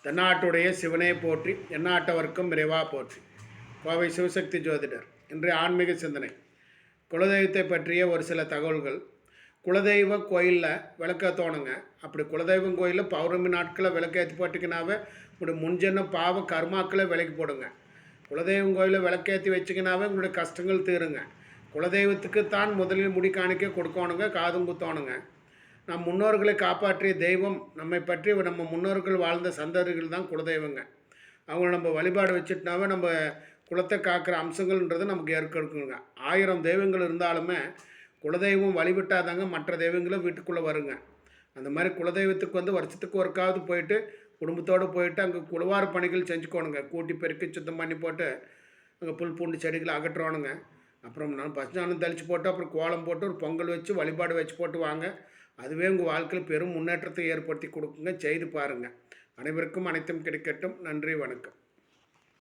தென்னாட்டுடைய சிவனை போற்றி எந்நாட்டவர்க்கும் விரைவா போற்றி. கோவை சிவசக்தி ஜோதிடர். இன்றைய ஆன்மீக சிந்தனை. குலதெய்வத்தை பற்றிய ஒரு சில தகவல்கள். குலதெய்வ கோயிலில் விளக்க தோணுங்க. அப்படி குலதெய்வம் கோயிலில் பௌர்ணமி நாட்களில் விளக்கேற்றி போட்டிங்கனாவே உங்களுடைய முன்ஜென்ம பாவ கர்மாக்களை விலைக்கு போடுங்க. குலதெய்வம் கோயிலில் விளக்கேற்றி வச்சிங்கனாவே உங்களுடைய கஷ்டங்கள் தீருங்க. குலதெய்வத்துக்கு தான் முதலில் முடி காணிக்க கொடுக்கணுங்க, காதும் குத்தணுங்க. நம் முன்னோர்களை காப்பாற்றிய தெய்வம் நம்மை பற்றி நம்ம முன்னோர்கள் வாழ்ந்த சந்ததிகள் தான் குலதெய்வங்க. அவங்கள நம்ம வழிபாடு வச்சுட்டுனாவே நம்ம குலத்தை காக்கிற அம்சங்கள்ன்றது நமக்கு ஏற்கடுக்குங்க. 1000 தெய்வங்கள் இருந்தாலுமே குலதெய்வம் வழிபட்டாதாங்க மற்ற தெய்வங்களும் வீட்டுக்குள்ளே வருங்க. அந்த மாதிரி குலதெய்வத்துக்கு வருஷத்துக்கு ஒருக்காவது போயிட்டு குடும்பத்தோடு போயிட்டு அங்கே குழுவார பணிகள் செஞ்சுக்கோணுங்க. கூட்டி பெருக்கி சுத்தம் பண்ணி போட்டு அங்கே புல் பூண்டு செடிகளை அகற்றணுங்க. அப்புறம் நான் பசுநாளம் தெளித்து போட்டு அப்புறம் கோலம் போட்டு ஒரு பொங்கல் வச்சு வழிபாடு வச்சு போட்டு வாங்க. அதுவே உங்கள் வாழ்க்கையில் பெரும் முன்னேற்றத்தை ஏற்படுத்தி கொடுக்குங்க. செய்து பாருங்கள். அனைவருக்கும் அனைத்தும் கிடைக்கட்டும். நன்றி, வணக்கம்.